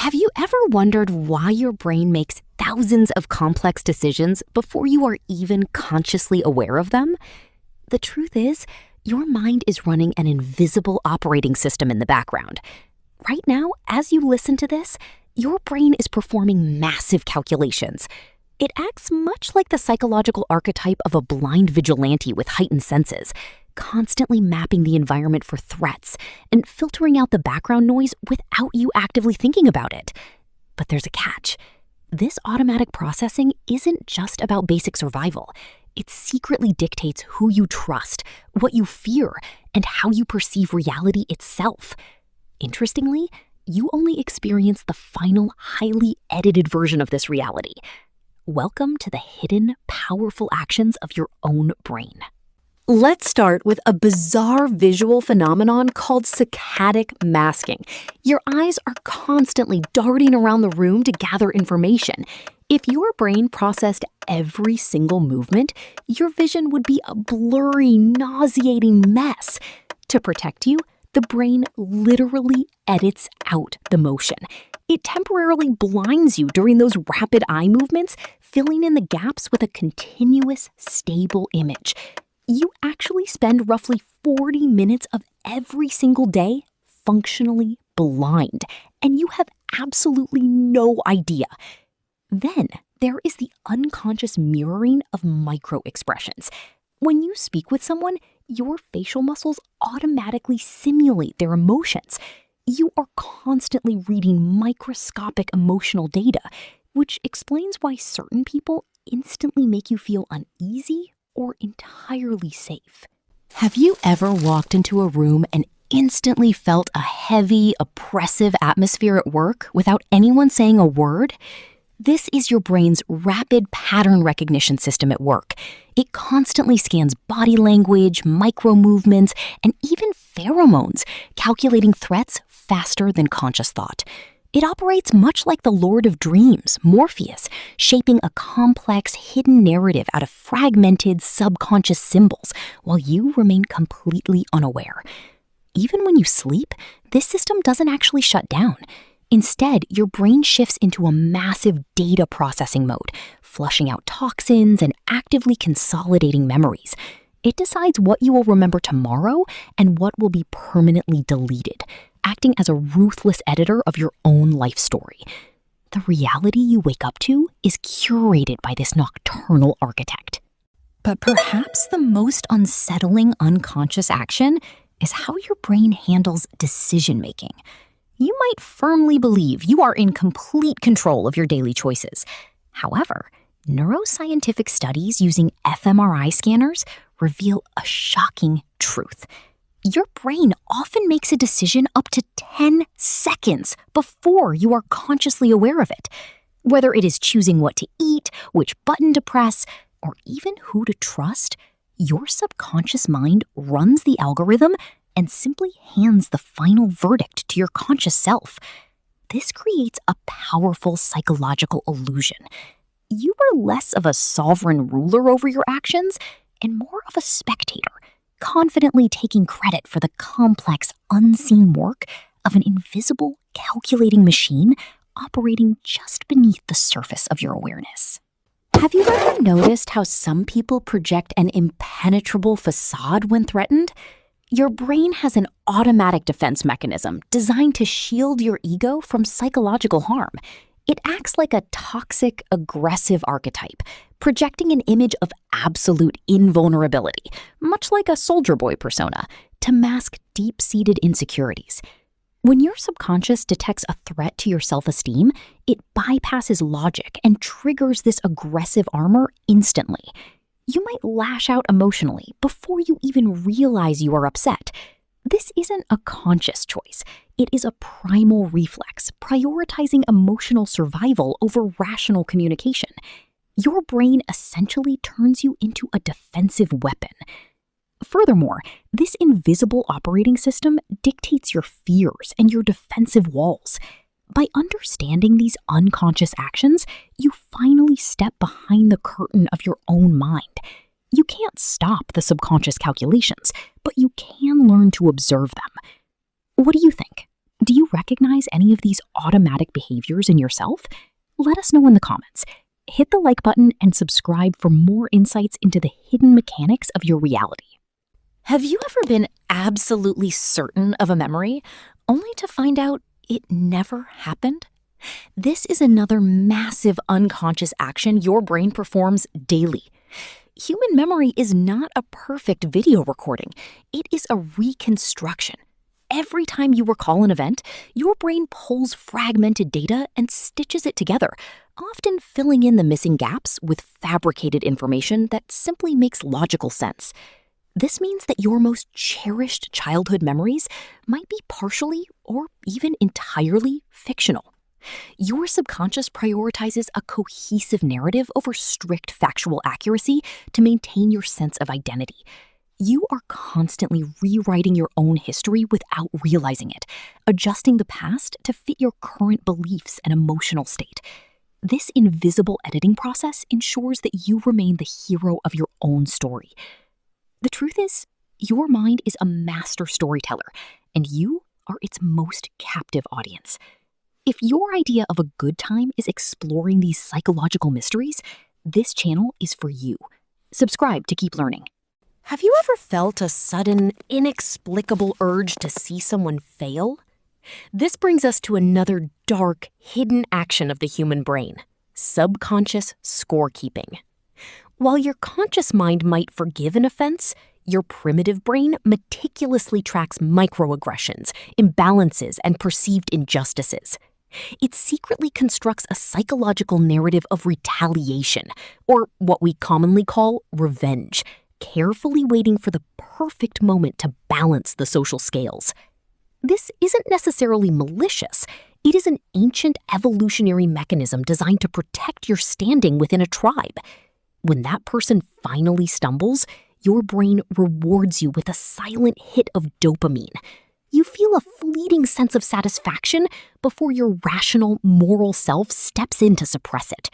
Have you ever wondered why your brain makes thousands of complex decisions before you are even consciously aware of them? The truth is, your mind is running an invisible operating system in the background. Right now, as you listen to this, your brain is performing massive calculations. It acts much like the psychological archetype of a blind vigilante with heightened senses, constantly mapping the environment for threats and filtering out the background noise without you actively thinking about it. But there's a catch. This automatic processing isn't just about basic survival. It secretly dictates who you trust, what you fear, and how you perceive reality itself. Interestingly, you only experience the final, highly edited version of this reality. Welcome to the hidden, powerful actions of your own brain. Let's start with a bizarre visual phenomenon called saccadic masking. Your eyes are constantly darting around the room to gather information. If your brain processed every single movement, your vision would be a blurry, nauseating mess. To protect you, the brain literally edits out the motion. It temporarily blinds you during those rapid eye movements, filling in the gaps with a continuous, stable image. You actually spend roughly 40 minutes of every single day functionally blind, and you have absolutely no idea. Then there is the unconscious mirroring of micro-expressions. When you speak with someone, your facial muscles automatically simulate their emotions. You are constantly reading microscopic emotional data, which explains why certain people instantly make you feel uneasy or entirely safe. Have you ever walked into a room and instantly felt a heavy, oppressive atmosphere at work without anyone saying a word? This is your brain's rapid pattern recognition system at work. It constantly scans body language, micro-movements, and even pheromones, calculating threats faster than conscious thought. It operates much like the Lord of Dreams, Morpheus, shaping a complex, hidden narrative out of fragmented, subconscious symbols, while you remain completely unaware. Even when you sleep, this system doesn't actually shut down. Instead, your brain shifts into a massive data processing mode, flushing out toxins and actively consolidating memories. It decides what you will remember tomorrow and what will be permanently deleted, acting as a ruthless editor of your own life story. The reality you wake up to is curated by this nocturnal architect. But perhaps the most unsettling unconscious action is how your brain handles decision-making. You might firmly believe you are in complete control of your daily choices. However, neuroscientific studies using fMRI scanners reveal a shocking truth. Your brain often makes a decision up to 10 seconds before you are consciously aware of it. Whether it is choosing what to eat, which button to press, or even who to trust, your subconscious mind runs the algorithm and simply hands the final verdict to your conscious self. This creates a powerful psychological illusion. You are less of a sovereign ruler over your actions and more of a spectator, confidently taking credit for the complex, unseen work of an invisible, calculating machine operating just beneath the surface of your awareness. Have you ever noticed how some people project an impenetrable facade when threatened? Your brain has an automatic defense mechanism designed to shield your ego from psychological harm. It acts like a toxic, aggressive archetype, projecting an image of absolute invulnerability, much like a soldier boy persona, to mask deep-seated insecurities. When your subconscious detects a threat to your self-esteem, it bypasses logic and triggers this aggressive armor instantly. You might lash out emotionally before you even realize you are upset. This isn't a conscious choice. It is a primal reflex, prioritizing emotional survival over rational communication. Your brain essentially turns you into a defensive weapon. Furthermore, this invisible operating system dictates your fears and your defensive walls. By understanding these unconscious actions, you finally step behind the curtain of your own mind. You can't stop the subconscious calculations, but you can learn to observe them. What do you think? Do you recognize any of these automatic behaviors in yourself? Let us know in the comments. Hit the like button and subscribe for more insights into the hidden mechanics of your reality. Have you ever been absolutely certain of a memory, only to find out it never happened? This is another massive unconscious action your brain performs daily. Human memory is not a perfect video recording. It is a reconstruction. Every time you recall an event, your brain pulls fragmented data and stitches it together, often filling in the missing gaps with fabricated information that simply makes logical sense. This means that your most cherished childhood memories might be partially or even entirely fictional. Your subconscious prioritizes a cohesive narrative over strict factual accuracy to maintain your sense of identity. You are constantly rewriting your own history without realizing it, adjusting the past to fit your current beliefs and emotional state. This invisible editing process ensures that you remain the hero of your own story. The truth is, your mind is a master storyteller, and you are its most captive audience. If your idea of a good time is exploring these psychological mysteries, this channel is for you. Subscribe to keep learning. Have you ever felt a sudden, inexplicable urge to see someone fail? This brings us to another dark, hidden action of the human brain: subconscious scorekeeping. While your conscious mind might forgive an offense, your primitive brain meticulously tracks microaggressions, imbalances, and perceived injustices. It secretly constructs a psychological narrative of retaliation, or what we commonly call revenge, carefully waiting for the perfect moment to balance the social scales. This isn't necessarily malicious. It is an ancient evolutionary mechanism designed to protect your standing within a tribe. When that person finally stumbles, your brain rewards you with a silent hit of dopamine. You feel a fleeting sense of satisfaction before your rational, moral self steps in to suppress it.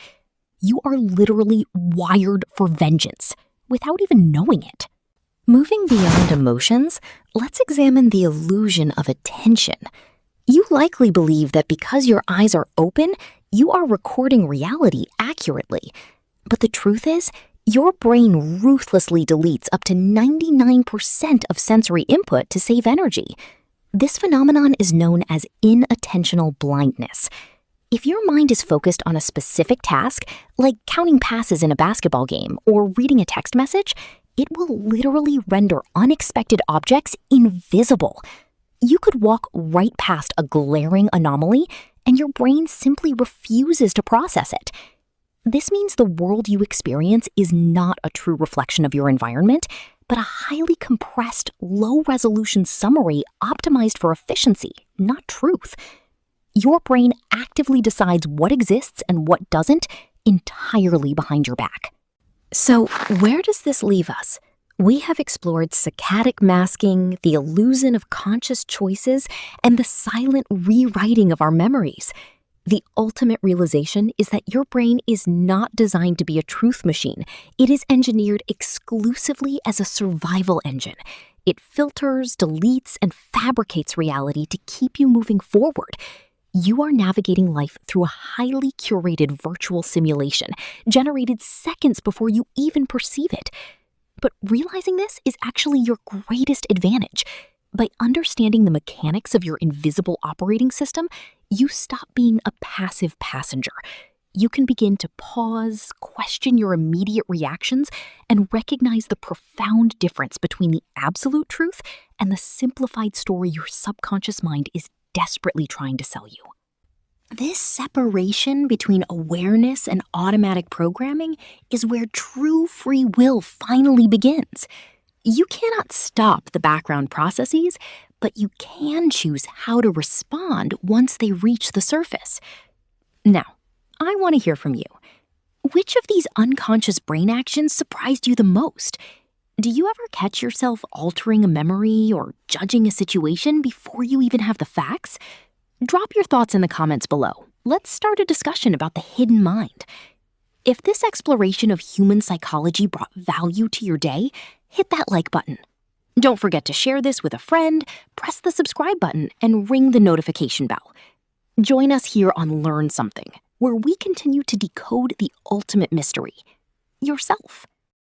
You are literally wired for vengeance without even knowing it. Moving beyond emotions, let's examine the illusion of attention. You likely believe that because your eyes are open, you are recording reality accurately. But the truth is, your brain ruthlessly deletes up to 99% of sensory input to save energy. This phenomenon is known as inattentional blindness. If your mind is focused on a specific task, like counting passes in a basketball game or reading a text message, it will literally render unexpected objects invisible. You could walk right past a glaring anomaly, and your brain simply refuses to process it. This means the world you experience is not a true reflection of your environment, but a highly compressed, low-resolution summary optimized for efficiency, not truth. Your brain actively decides what exists and what doesn't entirely behind your back. So, where does this leave us? We have explored saccadic masking, the illusion of conscious choices, and the silent rewriting of our memories. The ultimate realization is that your brain is not designed to be a truth machine. It is engineered exclusively as a survival engine. It filters, deletes, and fabricates reality to keep you moving forward. You are navigating life through a highly curated virtual simulation, generated seconds before you even perceive it. But realizing this is actually your greatest advantage. By understanding the mechanics of your invisible operating system, you stop being a passive passenger. You can begin to pause, question your immediate reactions, and recognize the profound difference between the absolute truth and the simplified story your subconscious mind is desperately trying to sell you. This separation between awareness and automatic programming is where true free will finally begins. You cannot stop the background processes, but you can choose how to respond once they reach the surface. Now, I want to hear from you. Which of these unconscious brain actions surprised you the most? Do you ever catch yourself altering a memory or judging a situation before you even have the facts? Drop your thoughts in the comments below. Let's start a discussion about the hidden mind. If this exploration of human psychology brought value to your day, hit that like button. Don't forget to share this with a friend, press the subscribe button, and ring the notification bell. Join us here on Learn Something, where we continue to decode the ultimate mystery, yourself.